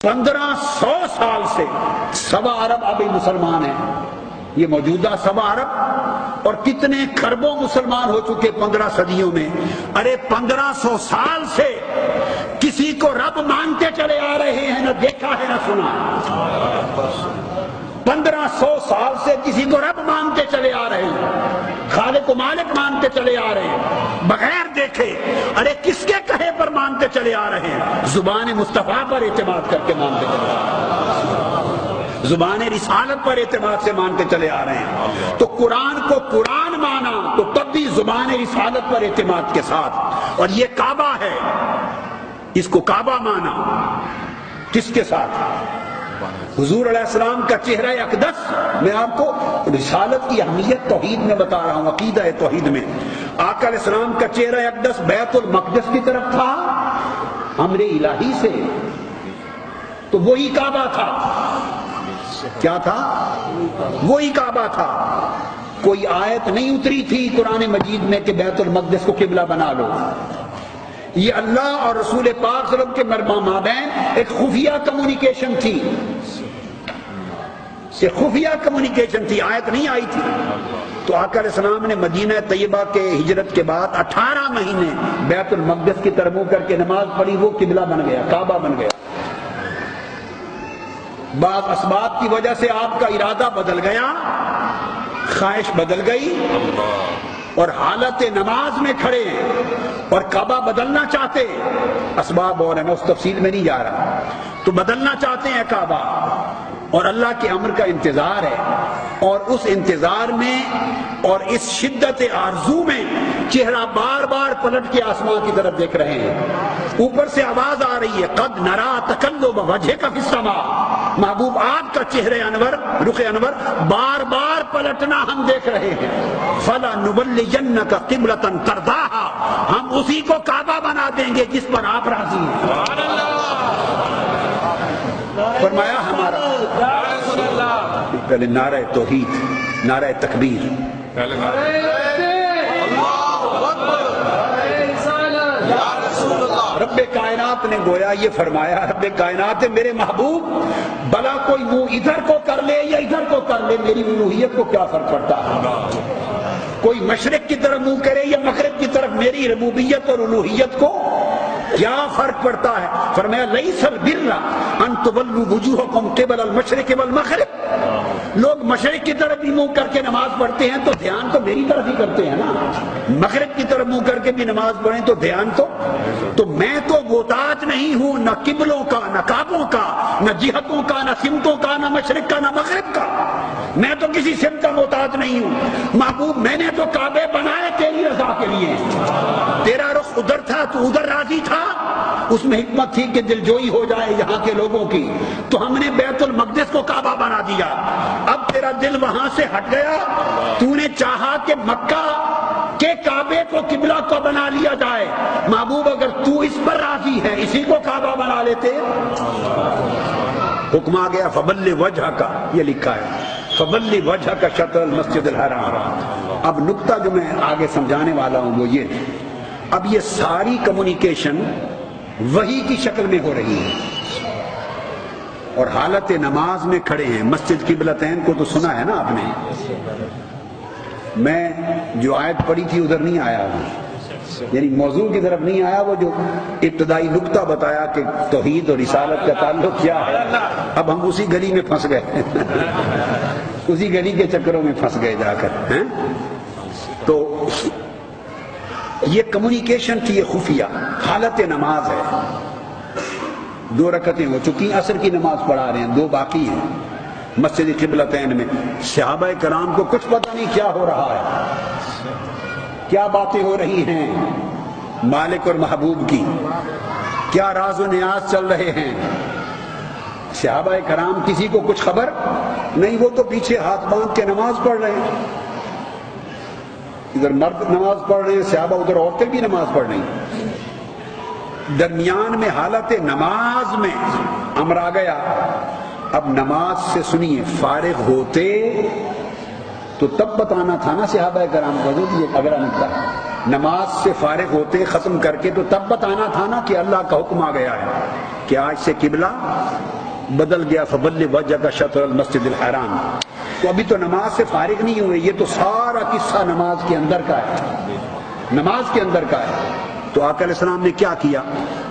1500 سال سے سوا عرب ابھی مسلمان ہیں، یہ موجودہ سوا عرب، اور کتنے خربوں مسلمان ہو چکے 15 صدیوں میں۔ ارے 1500 سال سے کسی کو رب مانتے چلے آ رہے ہیں، نہ دیکھا ہے نہ سنا۔ 1500 سال سے کسی کو رب مانتے چلے آ رہے ہیں، خالق و مالک مانتے چلے آ رہے ہیں بغیر دیکھے۔ ارے کس کے کہے پر مانتے چلے آ رہے ہیں؟ زبان مصطفیٰ پر اعتماد کر کے مانتے چلے آ رہے ہیں، زبان رسالت پر اعتماد سے مانتے چلے آ رہے ہیں۔ تو قرآن کو قرآن مانا تو تب بھی زبان رسالت پر اعتماد کے ساتھ۔ اور یہ کعبہ ہے، اس کو کعبہ مانا کس کے ساتھ؟ حضور علیہ السلام کا چہرہ اقدس۔ میں آپ کو رسالت کی اہمیت توحید میں بتا رہا ہوں، عقیدہ توحید میں۔ آقا علیہ السلام کا چہرہ اقدس بیت المقدس کی طرف تھا امر الہی سے، تو وہی کعبہ تھا۔ کیا تھا؟ وہی کعبہ تھا۔ کوئی آیت نہیں اتری تھی قرآن مجید میں کہ بیت المقدس کو قبلہ بنا لو۔ یہ اللہ اور رسول پاک صلی اللہ علیہ وسلم کے مابین ایک خفیہ کمیونیکیشن تھی، یہ خفیہ کمیونیکیشن تھی، آیت نہیں آئی تھی۔ تو آقا علیہ السلام نے مدینہ طیبہ کے ہجرت کے بعد 18 مہینے بیت المقدس کی طرف منہ کر کے نماز پڑھی، وہ قبلہ بن گیا، کعبہ بن گیا۔ بعض اسباب کی وجہ سے آپ کا ارادہ بدل گیا، خواہش بدل گئی، اور حالت نماز میں کھڑے ہیں اور کعبہ بدلنا چاہتے، اسباب اور ہیں، میں اس تفصیل میں نہیں جا رہا، تو بدلنا چاہتے ہیں کعبہ، اور اللہ کے امر کا انتظار ہے، اور اس انتظار میں اور اس شدت آرزو میں چہرہ بار بار پلٹ کے آسمان کی طرف دیکھ رہے ہیں۔ اوپر سے آواز آ رہی ہے، قد نرا تقلب وجهك فی السماء، محبوب آپ کا چہرہ انور، رخ انور بار بار پلٹنا ہم دیکھ رہے ہیں۔ فَلَنُوَلِّيَنَّكَ قِبْلَةً تَرْضَاهَا، ہم اسی کو کعبہ بنا دیں گے جس پر آپ راضی ہیں۔ فرمایا ہمارا پہلے نعرہ توحید، نعرہ تکبیر، رب کائنات نے گویا یہ فرمایا، رب کائنات میرے محبوب بلا کوئی منہ ادھر کو کر لے یا ادھر کو کر لے، میری الوہیت کو کیا فرق پڑتا ہے؟ کوئی مشرق کی طرف منہ کرے یا مغرب کی طرف، میری ربوبیت اور الوہیت کو کیا فرق پڑتا ہے؟ فرمایا لیس البر ان تولوا وجوہکم قبل المشرق والمغرب، لوگ مشرق کی طرف بھی منہ کر کے نماز پڑھتے ہیں تو دھیان تو میری طرف ہی کرتے ہیں نا، مغرب کی طرف منہ کر کے بھی نماز پڑھیں تو دھیان تو میں تو محتاج نہیں ہوں نہ قبلوں کا، نہ کعبوں کا، نہ جہتوں کا، نہ سمتوں کا، نہ مشرق کا، نہ مغرب کا، میں تو کسی سمت کا محتاج نہیں ہوں۔ محبوب میں نے تو کعبے بنائے تیری رضا کے لیے، تیرا رخ ادھر تھا تو ادھر راضی تھا، اس میں حکمت تھی کہ دل جوئی ہو جائے یہاں کے لوگوں کی، تو ہم نے بیت المقدس کو کعبہ بنا دیا۔ اب تیرا دل وہاں سے ہٹ گیا، تو نے چاہا کہ مکہ کہ کعبے کو قبلہ کو بنا لیا جائے۔ محبوب اگر تو اس پر راضی ہے اسی کو کعبہ بنا لیتے۔ حکم آ گیا فبلغ وجہک، یہ لکھا ہے فبلغ وجہک شطر المسجد الحرام۔ اب نقطہ جو میں آگے سمجھانے والا ہوں وہ یہ، اب یہ ساری کمیونیکیشن وحی کی شکل میں ہو رہی ہے، اور حالت نماز میں کھڑے ہیں۔ مسجد قبلتین کو تو سنا ہے نا آپ نے، میں جو آیت پڑھی تھی ادھر نہیں آیا ہوں، یعنی موضوع کی طرف نہیں آیا، وہ جو ابتدائی نقطہ بتایا کہ توحید اور رسالت کا تعلق کیا ہے، اب ہم اسی گلی میں پھنس گئے اسی گلی کے چکروں میں پھنس گئے جا کر۔ تو یہ کمیونیکیشن تھی، یہ خفیہ حالت نماز ہے۔ 2 رکعتیں ہو چکی، عصر کی نماز پڑھا رہے ہیں، 2 باقی ہیں مسجد قبلتین میں۔ صحابہ کرام کو کچھ پتہ نہیں کیا ہو رہا ہے، کیا باتیں ہو رہی ہیں مالک اور محبوب کی، کیا راز و نیاز چل رہے ہیں۔ صحابہ کرام کسی کو کچھ خبر نہیں، وہ تو پیچھے ہاتھ باندھ کے نماز پڑھ رہے ہیں، ادھر مرد نماز پڑھ رہے ہیں صحابہ، ادھر عورتیں بھی نماز پڑھ رہی ہیں۔ درمیان میں حالت نماز میں امر آ گیا، اب نماز سے سنیے فارغ ہوتے تو تب بتانا تھا نا صحابہ کرام کو، یہ اگلا نکتا نماز سے فارغ ہوتے ختم کر کے تو تب بتانا تھا نا کہ اللہ کا حکم آ گیا ہے۔ کہ آج سے قبلہ بدل گیا، فبل وجهك شطر المسجد الحرام. تو ابھی تو نماز سے فارغ نہیں ہوئے، یہ تو سارا قصہ نماز کے اندر کا ہے، نماز کے اندر کا ہے. تو آقا علیہ السلام نے کیا کیا؟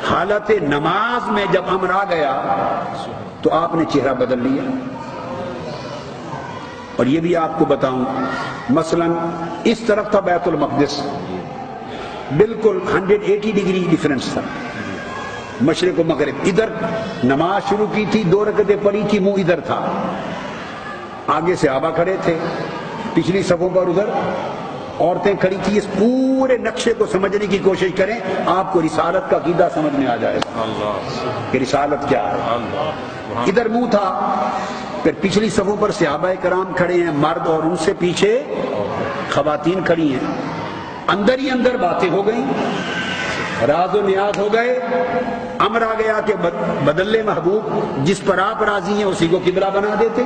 حالت نماز میں جب امر آ گیا تو آپ نے چہرہ بدل لیا. اور یہ بھی آپ کو بتاؤں، مثلا اس طرف تھا بیت المقدس، بالکل 180 ڈگری ڈیفرنس تھا، مشرق و مغرب. ادھر نماز شروع کی تھی، 2 رکعتیں پڑھی تھی، منہ ادھر تھا، آگے صحابہ کھڑے تھے، پچھلی صفوں پر ادھر عورتیں کھڑی تھی. اس پورے نقشے کو سمجھنے کی کوشش کریں، آپ کو رسالت کا عقیدہ سمجھ میں آ جائے گا کہ رسالت کیا ہے. ادھر منہ تھا، پھر پچھلی صفوں پر صحابہ کرام کھڑے ہیں مرد، اور ان سے پیچھے خواتین کھڑی ہیں. اندر ہی اندر باتیں ہو گئیں، راز و نیاز ہو گئے. امر آ گیا کہ بدل لے محبوب، جس پر آپ راضی ہیں اسی کو قبلہ بنا دیتے.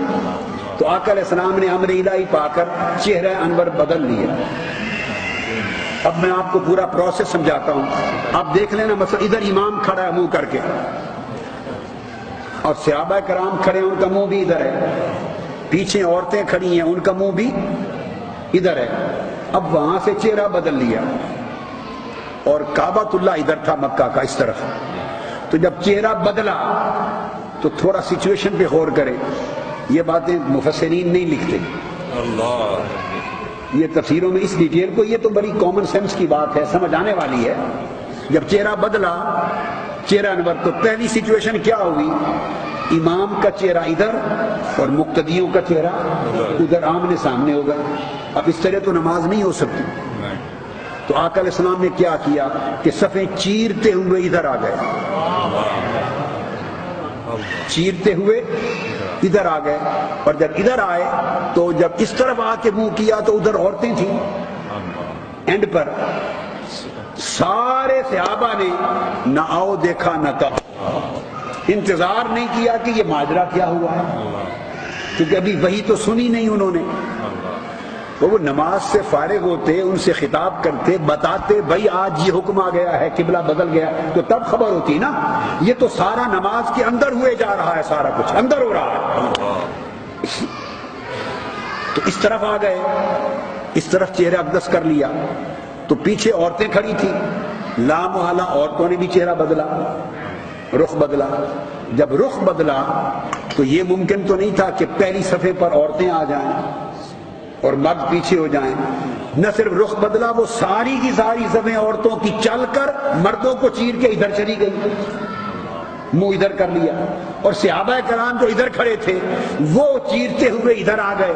تو آقا علیہ السلام نے امر الہی پا کر چہرہ انور بدل لیا. اب میں آپ کو پورا پروسیس سمجھاتا ہوں، آپ دیکھ لینا. مثلا ادھر امام کھڑا ہے منہ کر کے، اور صحابہ کرام کھڑے ہیں، ان کا منہ بھی ادھر ہے. پیچھے عورتیں کھڑی ہیں، ان کا منہ بھی ادھر ہے. اب وہاں سے چہرہ بدل لیا، اور کعبۃ اللہ ادھر تھا مکہ کا اس طرف. تو جب چہرہ بدلا تو تھوڑا سچویشن پہ غور کریں. یہ باتیں مفسرین نہیں لکھتے، یہ تفسیروں میں اس ڈیٹیل کو، یہ تو بڑی کامن سینس کی بات ہے، سمجھ آنے والی ہے. جب چہرہ بدلا، چہرہ انور، تو پہلی سچویشن کیا ہوئی؟ امام کا چہرہ ادھر اور مقتدیوں کا چہرہ ادھر، آمنے سامنے ہو گئے. اب اس طرح تو نماز نہیں ہو سکتی. تو آقا علیہ السلام نے کیا کیا کہ صفیں چیرتے ہوئے ادھر آ گئے، چیرتے ہوئے ادھر آ گئے. اور جب ادھر آئے تو جب اس طرف آ کے منہ کیا تو ادھر عورتیں تھیں. اینڈ پر سارے صحابہ نے نہ آؤ دیکھا نہ کہا، انتظار نہیں کیا کہ یہ ماجرا کیا ہوا ہے، کیونکہ ابھی وہی تو سنی نہیں انہوں نے. وہ نماز سے فارغ ہوتے، ان سے خطاب کرتے، بتاتے بھائی آج یہ حکم آ گیا ہے، قبلہ بدل گیا، تو تب خبر ہوتی نا. یہ تو سارا نماز کے اندر ہوئے جا رہا ہے، سارا کچھ اندر ہو رہا ہے. تو اس طرف آ گئے، اس طرف چہرہ اقدس کر لیا. تو پیچھے عورتیں کھڑی تھی، لا محالہ عورتوں نے بھی چہرہ بدلا، رخ بدلا. جب رخ بدلا تو یہ ممکن تو نہیں تھا کہ پہلی صفحے پر عورتیں آ جائیں اور مرد پیچھے ہو جائیں. نہ صرف رخ بدلا، وہ ساری کی ساری صفیں عورتوں کی چل کر مردوں کو چیر کے ادھر چلی گئی، منہ ادھر کر لیا. اور صحابہ کرام جو ادھر کھڑے تھے وہ چیرتے ہوئے ادھر آ گئے.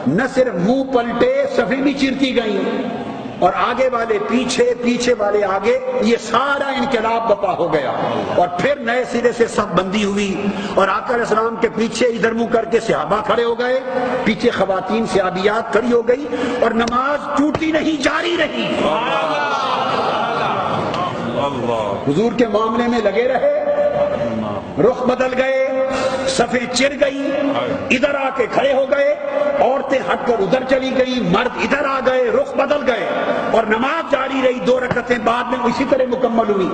نہ صرف منہ پلٹے، صفیں بھی چیرتی گئیں، اور آگے والے پیچھے، پیچھے والے آگے. یہ سارا انقلاب بپا ہو گیا. اور پھر نئے سرے سے صف بندی ہوئی، اور آقا علیہ السلام کے پیچھے ادھر منہ کر کے صحابہ کھڑے ہو گئے، پیچھے خواتین صحابیات کھڑی ہو گئی، اور نماز ٹوٹی نہیں، جاری رہی. حضور کے معاملے میں لگے رہے. رخ بدل گئے، صفیں چر گئی، ادھر آ کے کھڑے ہو گئے، عورتیں ہٹ کر ادھر چلی گئی، مرد ادھر آ گئے، رخ بدل گئے، اور نماز جاری رہی. 2 رکعتیں بعد میں اسی طرح مکمل ہوئی.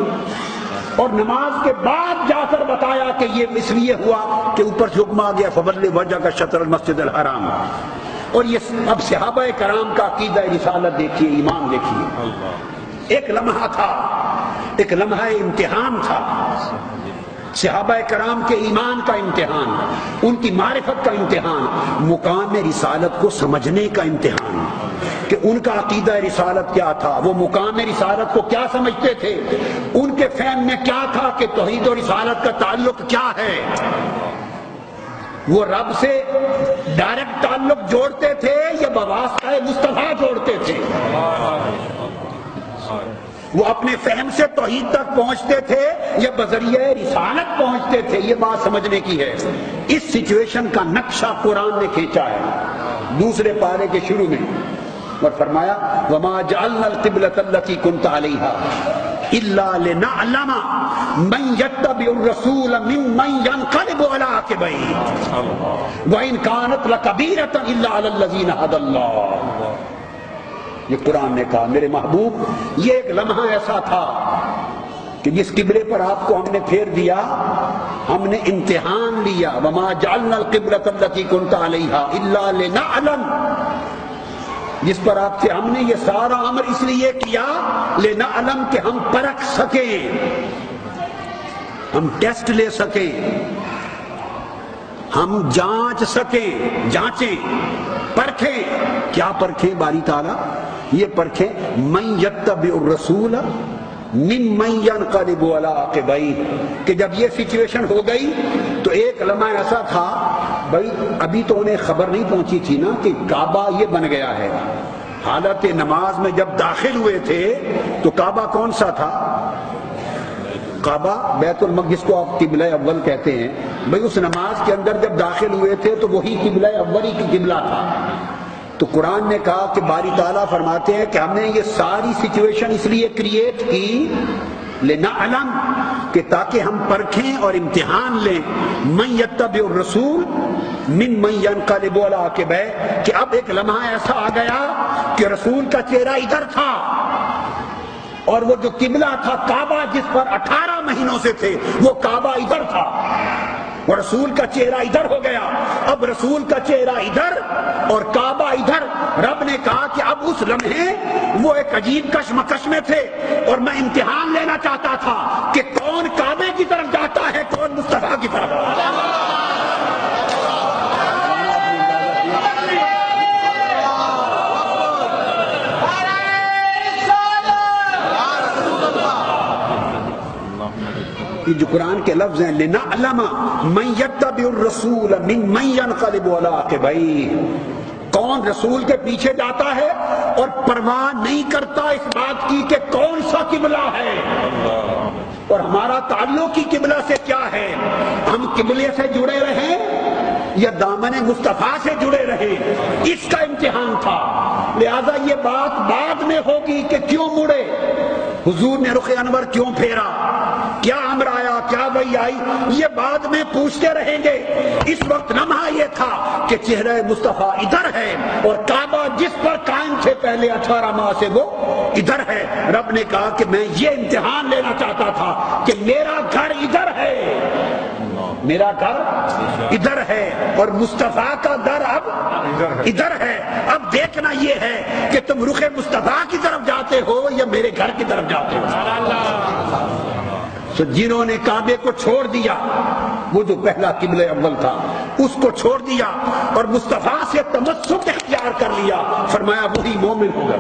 اور نماز کے بعد جا کر بتایا کہ یہ اس لیے ہوا کہ اوپر سے حکم آ گیا فَوَلِّ وَجْهَكَ شَطْرَ الْمَسْجِدِ الْحَرَامِ. اور یہ اب صحابہ کرام کا عقیدہ رسالت دیکھیے، ایمان دیکھیے. ایک لمحہ تھا، ایک لمحہ امتحان تھا، صحابہ کرام کے ایمان کا امتحان، ان کی معرفت کا امتحان، مقام رسالت کو سمجھنے کا امتحان، کہ ان کا عقیدہ رسالت کیا تھا، وہ مقام رسالت کو کیا سمجھتے تھے، ان کے فہم میں کیا تھا کہ توحید و رسالت کا تعلق کیا ہے. وہ رب سے ڈائریکٹ تعلق جوڑتے تھے یا بواسطہ مصطفیٰ جوڑتے تھے؟ وہ اپنے فہم سے توحید تک پہنچتے تھے یا بذریعہ رسالت پہنچتے تھے؟ یہ بات سمجھنے کی ہے. اس سچویشن کا نقشہ قرآن نے کھینچا ہے 2 پارے کے شروع میں، اور فرمایا وَمَا جَعَلْنَا الْقِبْلَةَ الَّتِي كُنْتَ عَلَيْهَا إِلَّا لِنَعْلَمَ مَنْ يَتَّبِعُ الرَّسُولَ مِمَّنْ يَنْقَلِبُ عَلَىٰ عَقِبَيْهِ وَإِنْ كَانَتْ لَكَبِيرَةً إِلَّا عَلَى الَّذِينَ هَدَى اللَّهُ. یہ قرآن نے کہا میرے محبوب، یہ ایک لمحہ ایسا تھا کہ جس قبلے پر آپ کو ہم نے پھیر دیا ہم نے امتحان لیا، وما جعلنا القبلۃ التي كنت عليها الا لنعلم، جس پر آپ تھے ہم نے یہ سارا امر اس لیے کیا لنعلم کہ ہم پرکھ سکیں، ہم ٹیسٹ لے سکیں، ہم جانچ سکیں، جانچیں، پرکھیں۔ کیا پرکھیں باری تعالیٰ؟ یہ پرکھیں من یتبع الرسول ممن ينقلب على عقبیہ، کہ جب یہ سچویشن ہو گئی تو ایک لمحہ ایسا تھا بھائی ابھی تو انہیں خبر نہیں پہنچی تھی نا کہ کعبہ یہ بن گیا ہے، حالت نماز میں جب داخل ہوئے تھے تو کعبہ کون سا تھا؟ کعبہ بیت المقدس کو آپ قبلہ اول کہتے ہیں، بھائی اس نماز کے اندر جب داخل ہوئے تھے تو وہی قبلہ اولی کی قبلہ تھا۔ تو قرآن نے کہا کہ باری تعالیٰ فرماتے ہیں کہ ہم نے یہ ساری سچویشن اس لیے کریٹ کی لنعلم کہ تاکہ ہم پرکھیں اور امتحان لیں من یتبع الرسول ممن ينقلب على عقبیہ، کہ اب ایک لمحہ ایسا آ گیا کہ رسول کا چہرہ ادھر تھا اور وہ جو قبلہ تھا کعبہ جس پر 18 مہینوں سے تھے وہ کعبہ ادھر تھا اور رسول کا چہرہ ادھر ہو گیا۔ اب رسول کا چہرہ ادھر اور کعبہ ادھر، رب نے کہا کہ اب اس لمحے وہ ایک عجیب کشمکش میں تھے اور میں امتحان لینا چاہتا تھا کہ کون کعبے کی طرف جاتا ہے، کون مصطفیٰ کی طرف۔ یہ جو قرآن کے لفظ ہیں لنعلم من یتبع الرسول ممن ينقلب على عقبیہ، کون رسول کے پیچھے جاتا ہے اور پرواہ نہیں کرتا اس بات کی کہ کون سا قبلہ ہے اور ہمارا تعلق کی قبلہ سے کیا ہے، ہم قبلے سے جڑے رہیں یا دامن مصطفیٰ سے جڑے رہیں، اس کا امتحان تھا۔ لہذا یہ بات بعد میں ہوگی کہ کیوں مڑے، حضور نے رخ انور کیوں پھیرا، کیا امر آیا، کیا وحی آئی، یہ بعد میں پوچھتے رہیں گے۔ اس وقت لمحہ یہ تھا کہ چہرہ مصطفیٰ ادھر ہے اور کعبہ جس پر قائم تھے پہلے 18 ماہ سے وہ ادھر ہے۔ رب نے کہا کہ میں یہ امتحان لینا چاہتا تھا کہ میرا گھر ادھر ہے، میرا گھر ادھر ہے اور مصطفیٰ کا در اب ادھر ہے۔ اب دیکھنا یہ ہے کہ تم رخ مصطفیٰ کی طرف جاتے ہو یا میرے گھر کی طرف جاتے ہو۔ تو جنہوں نے کعبے کو چھوڑ دیا، وہ جو پہلا قبلہ اول تھا اس کو چھوڑ دیا اور مصطفیٰ سے تمسک اختیار کر لیا، فرمایا وہی مومن ہو گئے،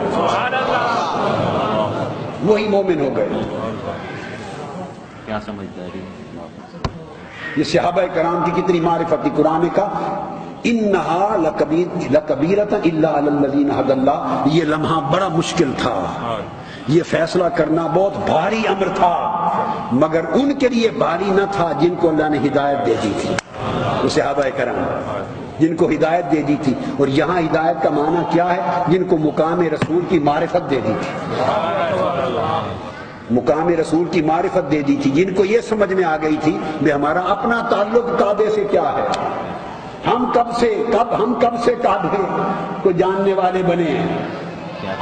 وہی مومن ہو گئے۔ کیا سمجھداری، یہ صحابہ کرام کی کتنی معرفت تھی۔ قرآن کا انہا لکبیرۃ الا علی الذین ھدی اللہ، یہ لمحہ بڑا مشکل تھا، یہ فیصلہ کرنا بہت بھاری امر تھا، مگر ان کے لیے بھاری نہ تھا جن کو اللہ نے ہدایت دے دی تھی، وہ صحابہ کرام جن کو ہدایت دے دی تھی۔ اور یہاں ہدایت کا معنی کیا ہے؟ جن کو مقام رسول کی معرفت دے دی تھی، مقام رسول کی معرفت دے دی تھی، جن کو یہ سمجھ میں آ گئی تھی کہ ہمارا اپنا تعلق کعبے سے کیا ہے، ہم کب سے کعبے کو جاننے والے بنے ہیں۔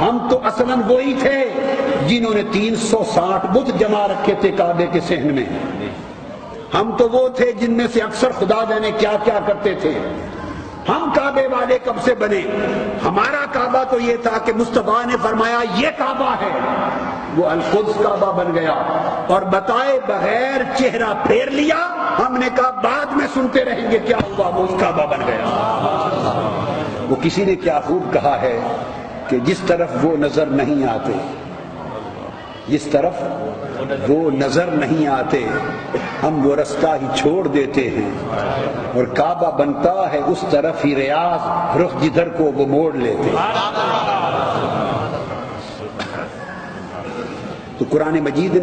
ہم تو اصلاً وہی تھے جنہوں نے 360 بت جما رکھے تھے کعبے کے صحن میں، ہم تو وہ تھے جن میں سے اکثر خدا جانے کیا کیا کرتے تھے۔ ہم کعبے والے کب سے بنے؟ ہمارا کعبہ تو یہ تھا کہ مصطفیٰ نے فرمایا یہ کعبہ ہے، وہ القدس کعبہ بن گیا، اور بتائے بغیر چہرہ پھیر لیا۔ ہم نے کہا بعد میں سنتے رہیں گے کیا ہوا، وہ کعبہ بن گیا۔ وہ کسی نے کیا خوب کہا ہے کہ جس طرف وہ نظر نہیں آتے، جس طرف وہ نظر نہیں آتے ہم وہ رستہ ہی چھوڑ دیتے ہیں، اور کعبہ بنتا ہے اس طرف ہی ریاض، رخ جدھر کو وہ موڑ لیتے۔ تو قرآن مجید